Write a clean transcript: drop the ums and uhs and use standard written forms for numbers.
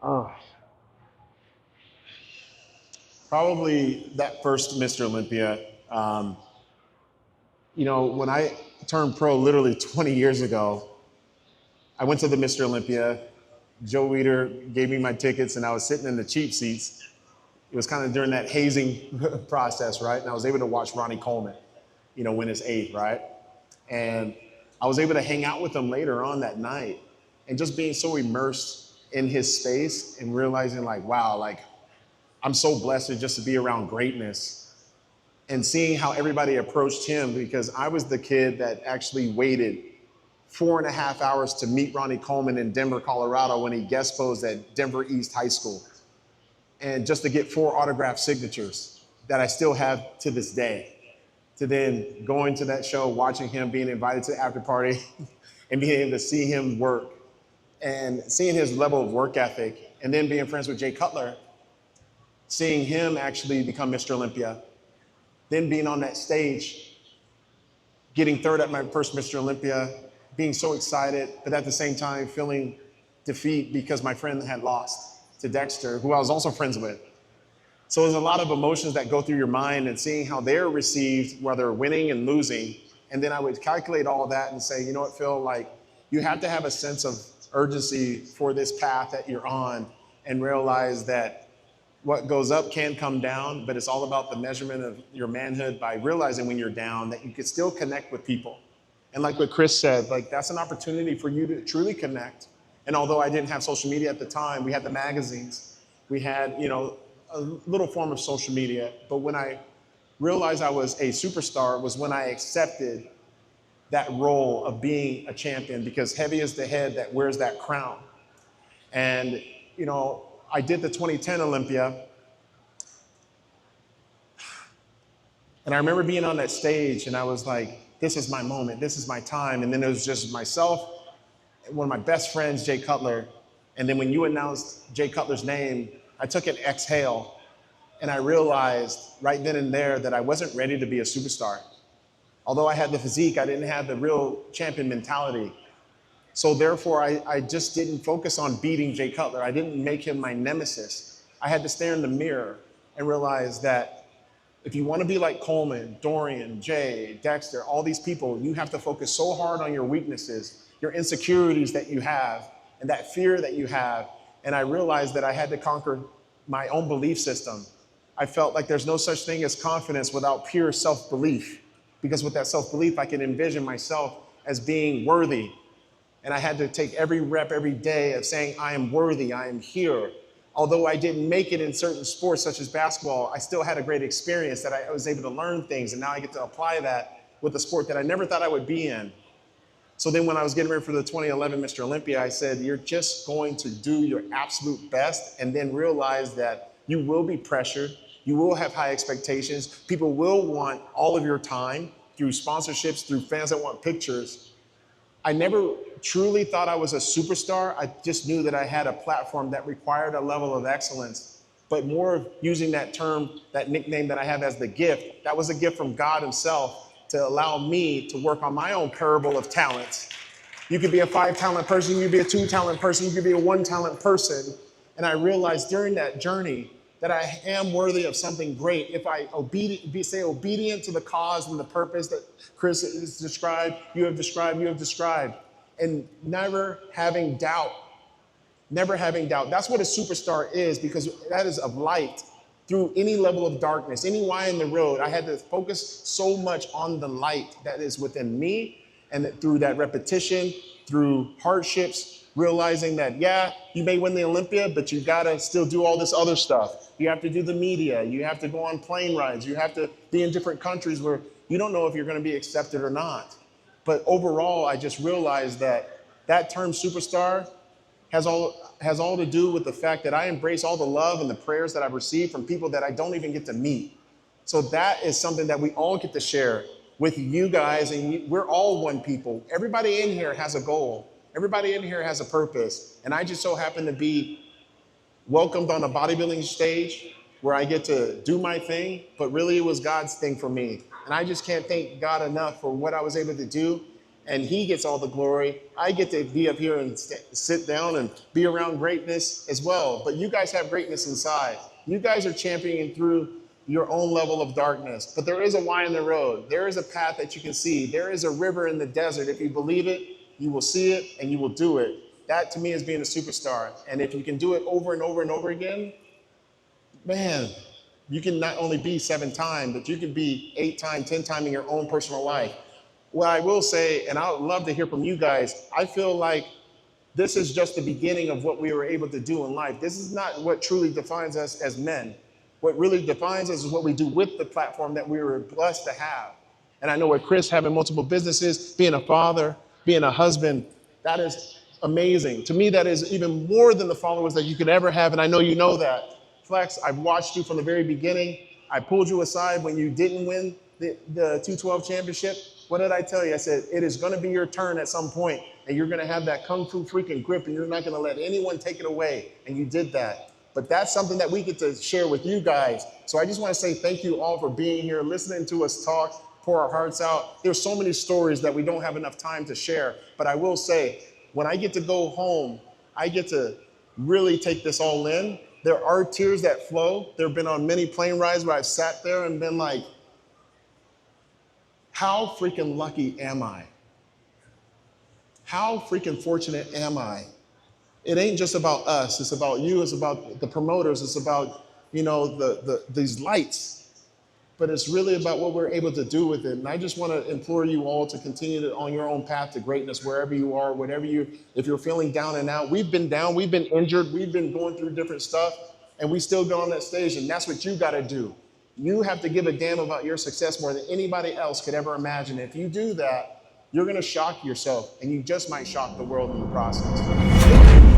Oh, probably that first Mr. Olympia. Um, when I turned pro literally 20 years ago, I went to the Mr. Olympia. Joe Weider gave me my tickets, and I was sitting in the cheap seats. It was kind of during that hazing process, right? And I was able to watch Ronnie Coleman, win his eighth, right? And I was able to hang out with him later on that night, and just being so immersed in his space and realizing, like, wow, like I'm so blessed just to be around greatness, and seeing how everybody approached him, because I was the kid that actually waited 4.5 hours to meet Ronnie Coleman in Denver, Colorado, when he guest posed at Denver East High School, and just to get 4 autograph signatures that I still have to this day. To then going to that show, watching him, being invited to the after party, and being able to see him work, and seeing his level of work ethic, and then being friends with Jay Cutler, seeing him actually become Mr. Olympia, then being on that stage, getting third at my first Mr. Olympia, being so excited, but at the same time feeling defeat because my friend had lost to Dexter, who I was also friends with. So there's a lot of emotions that go through your mind, and seeing how they're received, whether winning and losing. And then I would calculate all that and say, you know what, Phil, like you have to have a sense of urgency for this path that you're on, and realize that what goes up can come down, but it's all about the measurement of your manhood by realizing when you're down that you can still connect with people. And like what Chris said, like that's an opportunity for you to truly connect. And although I didn't have social media at the time, we had the magazines, we had, a little form of social media. But when I realized I was a superstar was when I accepted that role of being a champion, because heavy is the head that wears that crown. And, I did the 2010 Olympia, and I remember being on that stage, and I was like, this is my moment, this is my time. And then it was just myself, one of my best friends, Jay Cutler. And then when you announced Jay Cutler's name, I took an exhale, and I realized right then and there that I wasn't ready to be a superstar. Although I had the physique, I didn't have the real champion mentality. So therefore, I just didn't focus on beating Jay Cutler. I didn't make him my nemesis. I had to stare in the mirror and realize that if you want to be like Coleman, Dorian, Jay, Dexter, all these people, you have to focus so hard on your weaknesses, your insecurities that you have, and that fear that you have. And I realized that I had to conquer my own belief system. I felt like there's no such thing as confidence without pure self-belief, because with that self-belief, I can envision myself as being worthy. And I had to take every rep every day of saying, I am worthy, I am here. Although I didn't make it in certain sports such as basketball, I still had a great experience that I was able to learn things, and now I get to apply that with a sport that I never thought I would be in. So then when I was getting ready for the 2011 Mr. Olympia, I said, you're just going to do your absolute best, and then realize that you will be pressured, you will have high expectations, people will want all of your time through sponsorships, through fans that want pictures. I never truly thought I was a superstar. I just knew that I had a platform that required a level of excellence, but more of using that term, that nickname that I have as the gift. That was a gift from God himself to allow me to work on my own parable of talents. You could be a 5-talent person, you could be a 2-talent person, you could be a 1-talent person. And I realized during that journey that I am worthy of something great if I stay obedient to the cause and the purpose that Chris has described, you have described, and never having doubt. Never having doubt. That's what a superstar is, because that is of light through any level of darkness, any why in the road. I had to focus so much on the light that is within me, and that through that repetition, through hardships, realizing that, yeah, you may win the Olympia, but you gotta still do all this other stuff. You have to do the media, you have to go on plane rides, you have to be in different countries where you don't know if you're gonna be accepted or not. But overall, I just realized that that term superstar has all to do with the fact that I embrace all the love and the prayers that I've received from people that I don't even get to meet. So that is something that we all get to share with you guys, and we're all one people. Everybody in here has a goal. Everybody in here has a purpose. And I just so happen to be welcomed on a bodybuilding stage where I get to do my thing, but really it was God's thing for me. And I just can't thank God enough for what I was able to do and he gets all the glory. I get to be up here and sit down and be around greatness as well. But you guys have greatness inside. You guys are championing through your own level of darkness. But there is a why in the road. There is a path that you can see. There is a river in the desert. If you believe it, you will see it and you will do it. That to me is being a superstar. And if you can do it over and over and over again, man, you can not only be 7-time, but you can be 8-time, 10-time in your own personal life. What I will say, and I would love to hear from you guys, I feel like this is just the beginning of what we were able to do in life. This is not what truly defines us as men. What really defines us is what we do with the platform that we were blessed to have. And I know with Chris having multiple businesses, being a father, being a husband, that is amazing. To me, that is even more than the followers that you could ever have, and I know you know that. Flex, I've watched you from the very beginning. I pulled you aside when you didn't win the 212 championship. What did I tell you? I said, it is gonna be your turn at some point, and you're gonna have that kung fu freaking grip, and you're not gonna let anyone take it away, and you did that. But that's something that we get to share with you guys. So I just wanna say thank you all for being here, listening to us talk, pour our hearts out. There's so many stories that we don't have enough time to share, but I will say, when I get to go home, I get to really take this all in. There are tears that flow. There have been on many plane rides where I've sat there and been like, how freaking lucky am I? How freaking fortunate am I? It ain't just about us. It's about you. It's about the promoters. It's about, you know, these lights. But it's really about what we're able to do with it. And I just want to implore you all to continue on your own path to greatness, wherever you are, if you're feeling down and out. We've been down, we've been injured, we've been going through different stuff, and we still go on that stage, and that's what you got to do. You have to give a damn about your success more than anybody else could ever imagine. If you do that, you're going to shock yourself, and you just might shock the world in the process.